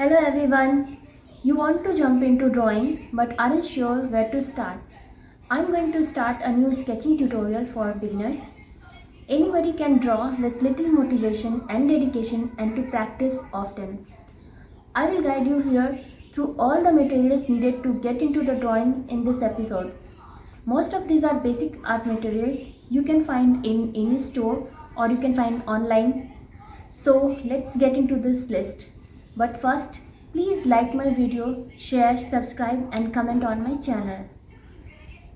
Hello everyone. You want to jump into drawing but aren't sure where to start. I'm going to start a new sketching tutorial for beginners. Anybody can draw with little motivation and dedication and to practice often. I will guide you here through all the materials needed to get into the drawing in this episode. Most of these are basic art materials you can find in any store or you can find online. So let's get into this list. But first, please like my video, share, subscribe and comment on my channel.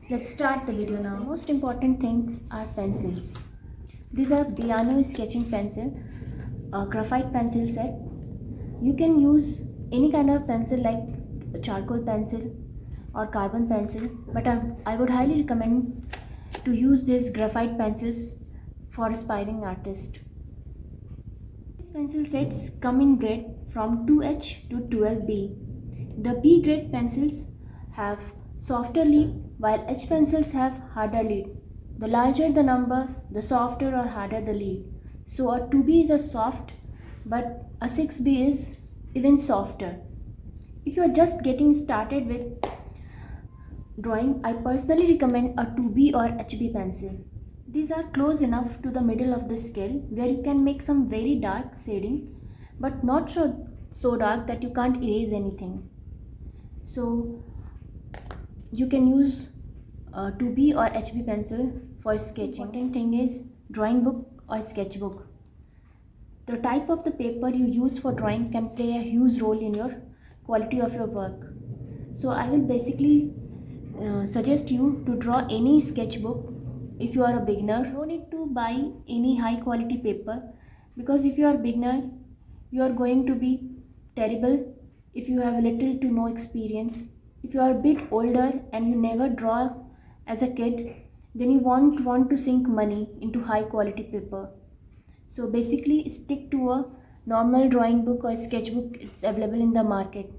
Let's start the video now. Most important things are pencils. These are Biano sketching pencil, a graphite pencil set. You can use any kind of pencil like a charcoal pencil or carbon pencil, but I would highly recommend to use these graphite pencils for aspiring artists. These pencil sets come in grade from 2H to 12B. The B grade pencils have softer lead while H pencils have harder lead. The larger the number, the softer or harder the lead. So a 2B is a soft, but a 6B is even softer. If you are just getting started with drawing, I personally recommend a 2B or HB pencil. These are close enough to the middle of the scale where you can make some very dark shading, but not so dark that you can't erase anything. So you can use a 2B or HB pencil for sketching. Important thing is drawing book or sketchbook. The type of the paper you use for drawing can play a huge role in your quality of your work. So I will basically suggest you to draw any sketchbook if you are a beginner. No need to buy any high quality paper, because if you are a beginner, you are going to be terrible if you have little to no experience. If you are a bit older and you never draw as a kid, then you won't want to sink money into high quality paper. So basically stick to a normal drawing book or sketchbook. It's available in the market.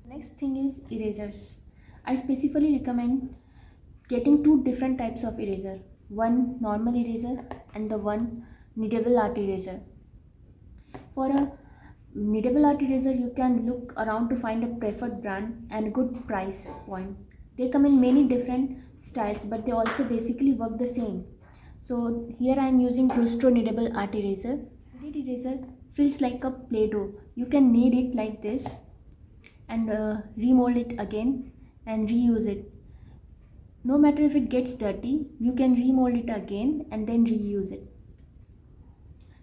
Next thing is erasers. I specifically recommend getting two different types of eraser. One normal eraser and the one kneadable art eraser. For a kneadable art eraser, you can look around to find a preferred brand and a good price point. They come in many different styles, but they also basically work the same. So here I am using Brustro kneadable art eraser. Kneaded eraser feels like a Play-Doh. You can knead it like this and remold it again and reuse it. No matter if it gets dirty, you can remold it again and then reuse it.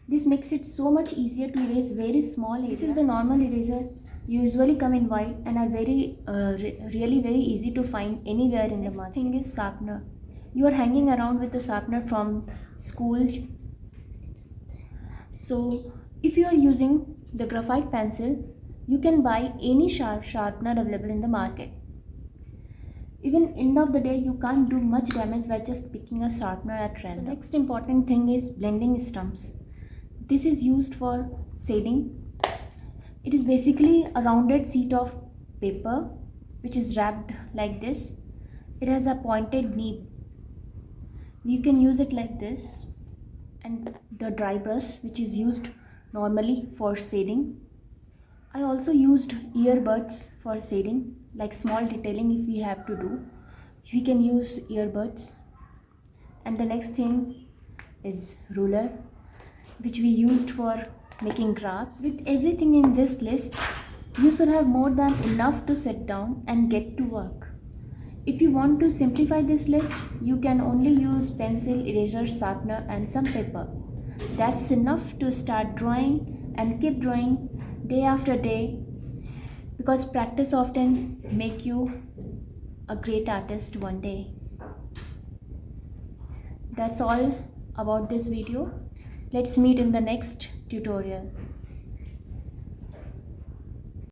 This makes it so much easier to erase very small areas. This is the normal eraser. Usually come in white and are really very easy to find anywhere in the market. Next thing is sharpener. You are hanging around with the sharpener from school. So if you are using the graphite pencil, you can buy any sharpener available in the market. Even end of the day, you can't do much damage by just picking a sharpener at random. The next important thing is blending stumps. This is used for shading. It is basically a rounded sheet of paper which is wrapped like this. It has a pointed nib. You can use it like this, and the dry brush which is used normally for shading. I also used earbuds for shading, like small detailing if we have to do. We can use earbuds. And the next thing is ruler, which we used for making graphs. With everything in this list, you should have more than enough to sit down and get to work. If you want to simplify this list, you can only use pencil, eraser, sharpener and some paper. That's enough to start drawing and keep drawing day after day, because practice often make you a great artist one day. That's all about this video. Let's meet in the next tutorial.